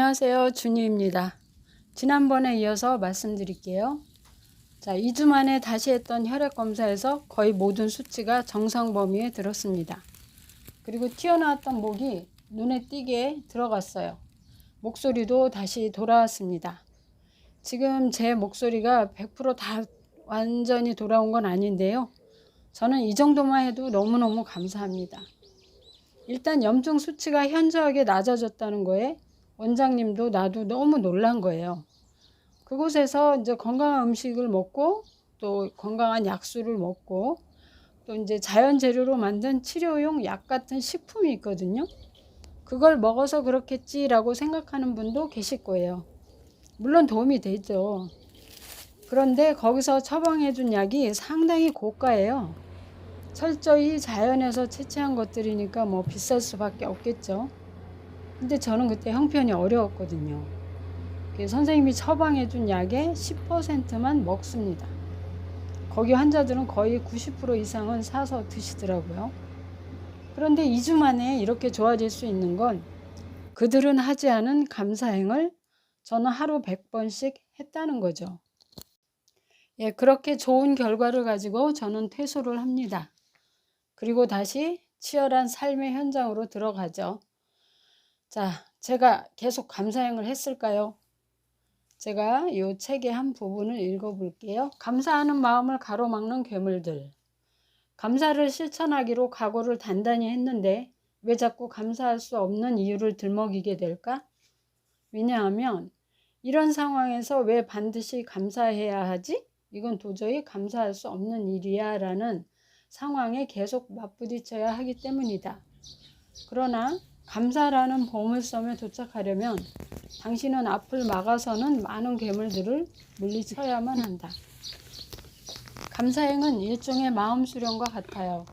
안녕하세요. 준유입니다. 지난번에 이어서 말씀드릴게요. 자, 2주 만에 다시 했던 혈액 검사에서 거의 모든 수치가 정상 범위에 들었습니다. 그리고 튀어나왔던 목이 눈에 띄게 들어갔어요. 목소리도 다시 돌아왔습니다. 지금 제 목소리가 100%다 완전히 돌아온 건 아닌데요. 저는 이 정도만 해도 너무너무 감사합니다. 일단 염증 수치가 현저하게 낮아졌다는 거에 원장님도 나도 너무 놀란 거예요. 그곳에서 이제 건강한 음식을 먹고 또 건강한 약수를 먹고 또 이제 자연 재료로 만든 치료용 약 같은 식품이 있거든요. 그걸 먹어서 그렇겠지라고 생각하는 분도 계실 거예요. 물론 도움이 되죠. 그런데 거기서 처방해준 약이 상당히 고가예요. 철저히 자연에서 채취한 것들이니까 뭐 비쌀 수밖에 없겠죠. 근데 저는 그때 형편이 어려웠거든요. 선생님이 처방해준 약의 10%만 먹습니다. 거기 환자들은 거의 90% 이상은 사서 드시더라고요. 그런데 2주 만에 이렇게 좋아질 수 있는 건 그들은 하지 않은 감사행을 저는 하루 100번씩 했다는 거죠. 예, 그렇게 좋은 결과를 가지고 저는 퇴소를 합니다. 그리고 다시 치열한 삶의 현장으로 들어가죠. 자, 제가 계속 감사행을 했을까요? 제가 이 책의 한 부분을 읽어볼게요. 감사하는 마음을 가로막는 괴물들. 감사를 실천하기로 각오를 단단히 했는데 왜 자꾸 감사할 수 없는 이유를 들먹이게 될까? 왜냐하면 이런 상황에서 왜 반드시 감사해야 하지? 이건 도저히 감사할 수 없는 일이야 라는 상황에 계속 맞부딪혀야 하기 때문이다. 그러나 감사라는 보물섬에 도착하려면 당신은 앞을 막아서는 많은 괴물들을 물리쳐야만 한다. 감사행은 일종의 마음 수련과 같아요.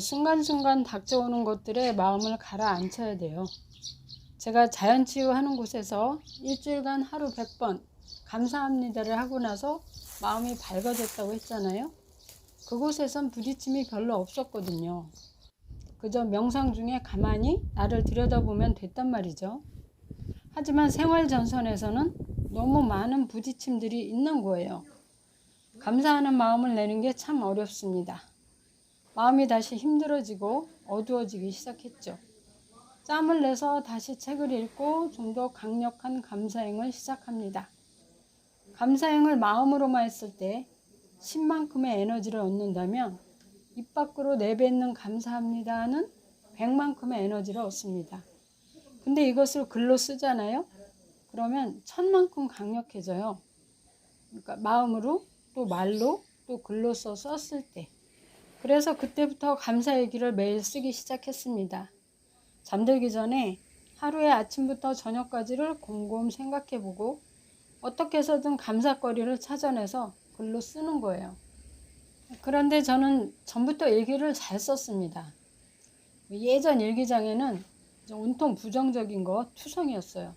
순간순간 닥쳐오는 것들에 마음을 가라앉혀야 돼요. 제가 자연치유하는 곳에서 일주일간 하루 100번 감사합니다를 하고 나서 마음이 밝아졌다고 했잖아요. 그곳에선 부딪힘이 별로 없었거든요. 그저 명상 중에 가만히 나를 들여다보면 됐단 말이죠. 하지만 생활 전선에서는 너무 많은 부딪힘들이 있는 거예요. 감사하는 마음을 내는 게 참 어렵습니다. 마음이 다시 힘들어지고 어두워지기 시작했죠. 짬을 내서 다시 책을 읽고 좀 더 강력한 감사행을 시작합니다. 감사행을 마음으로만 했을 때 10만큼의 에너지를 얻는다면 입 밖으로 내뱉는 감사합니다는 100만큼의 에너지를 얻습니다. 근데 이것을 글로 쓰잖아요. 그러면 1000만큼 강력해져요. 그러니까 마음으로 또 말로 또 글로 썼을 때. 그래서 그때부터 감사 얘기를 매일 쓰기 시작했습니다. 잠들기 전에 하루의 아침부터 저녁까지를 곰곰 생각해보고 어떻게 해서든 감사거리를 찾아내서 글로 쓰는 거예요. 그런데 저는 전부터 일기를 잘 썼습니다. 예전 일기장에는 온통 부정적인 거 투성이었어요.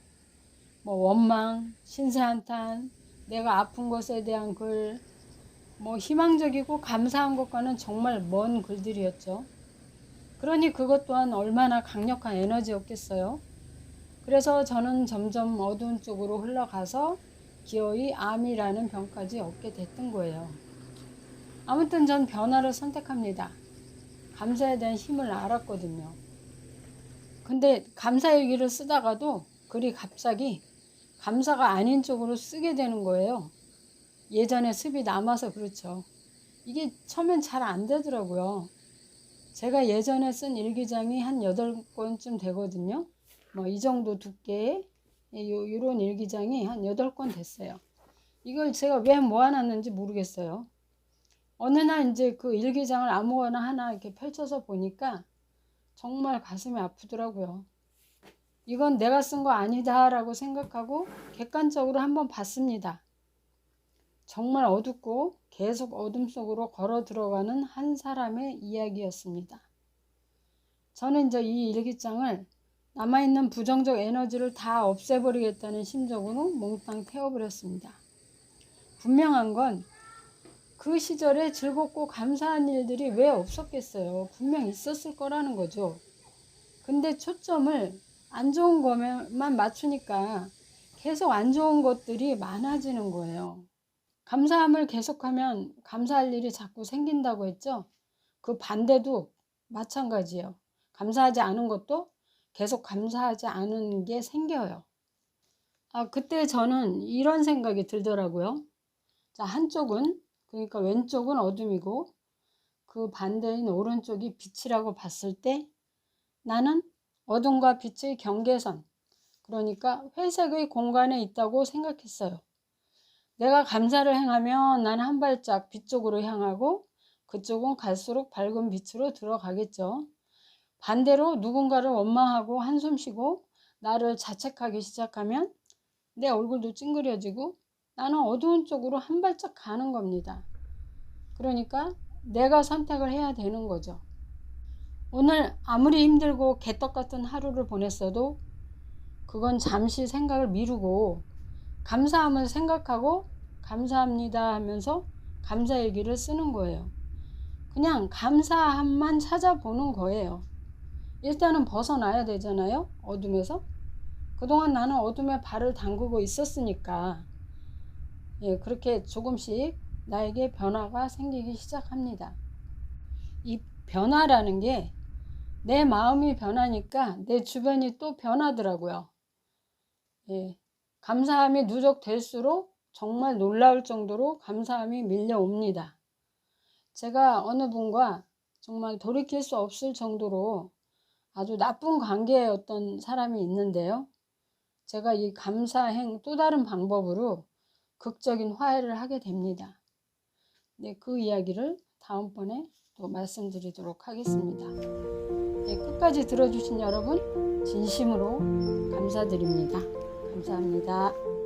뭐 원망, 신세한탄, 내가 아픈 것에 대한 글, 뭐 희망적이고 감사한 것과는 정말 먼 글들이었죠. 그러니 그것 또한 얼마나 강력한 에너지였겠어요. 그래서 저는 점점 어두운 쪽으로 흘러가서 기어이 암이라는 병까지 얻게 됐던 거예요. 아무튼 전 변화를 선택합니다. 감사에 대한 힘을 알았거든요. 근데 감사 일기를 쓰다가도 글이 갑자기 감사가 아닌 쪽으로 쓰게 되는 거예요. 예전에 습이 남아서 그렇죠. 이게 처음엔 잘 안 되더라고요. 제가 예전에 쓴 일기장이 한 8권쯤 되거든요. 뭐 이 정도 두께의 이런 일기장이 한 8권 됐어요. 이걸 제가 왜 모아놨는지 모르겠어요. 어느 날 이제 그 일기장을 아무거나 하나 이렇게 펼쳐서 보니까 정말 가슴이 아프더라고요. 이건 내가 쓴 거 아니다 라고 생각하고 객관적으로 한번 봤습니다. 정말 어둡고 계속 어둠 속으로 걸어 들어가는 한 사람의 이야기였습니다. 저는 이제 이 일기장을 남아있는 부정적 에너지를 다 없애버리겠다는 심정으로 몽땅 태워버렸습니다. 분명한 건 그 시절에 즐겁고 감사한 일들이 왜 없었겠어요. 분명 있었을 거라는 거죠. 근데 초점을 안 좋은 것만 맞추니까 계속 안 좋은 것들이 많아지는 거예요. 감사함을 계속하면 감사할 일이 자꾸 생긴다고 했죠. 그 반대도 마찬가지예요. 감사하지 않은 것도 계속 감사하지 않은 게 생겨요. 그때 저는 이런 생각이 들더라고요. 자, 한쪽은, 그러니까 왼쪽은 어둠이고 그 반대인 오른쪽이 빛이라고 봤을 때 나는 어둠과 빛의 경계선, 그러니까 회색의 공간에 있다고 생각했어요. 내가 감사를 행하면 나는 한 발짝 빛 쪽으로 향하고 그쪽은 갈수록 밝은 빛으로 들어가겠죠. 반대로 누군가를 원망하고 한숨 쉬고 나를 자책하기 시작하면 내 얼굴도 찡그려지고 나는 어두운 쪽으로 한 발짝 가는 겁니다. 그러니까 내가 선택을 해야 되는 거죠. 오늘 아무리 힘들고 개떡 같은 하루를 보냈어도 그건 잠시 생각을 미루고 감사함을 생각하고 감사합니다 하면서 감사 얘기를 쓰는 거예요. 그냥 감사함만 찾아보는 거예요. 일단은 벗어나야 되잖아요. 어둠에서. 그동안 나는 어둠에 발을 담그고 있었으니까 그렇게 조금씩 나에게 변화가 생기기 시작합니다. 이 변화라는 게 내 마음이 변하니까 내 주변이 또 변하더라고요. 감사함이 누적될수록 정말 놀라울 정도로 감사함이 밀려옵니다. 제가 어느 분과 정말 돌이킬 수 없을 정도로 아주 나쁜 관계였던 사람이 있는데요. 제가 이 감사행 또 다른 방법으로 극적인 화해를 하게 됩니다. 그 이야기를 다음번에 또 말씀드리도록 하겠습니다. 끝까지 들어주신 여러분 진심으로 감사드립니다. 감사합니다.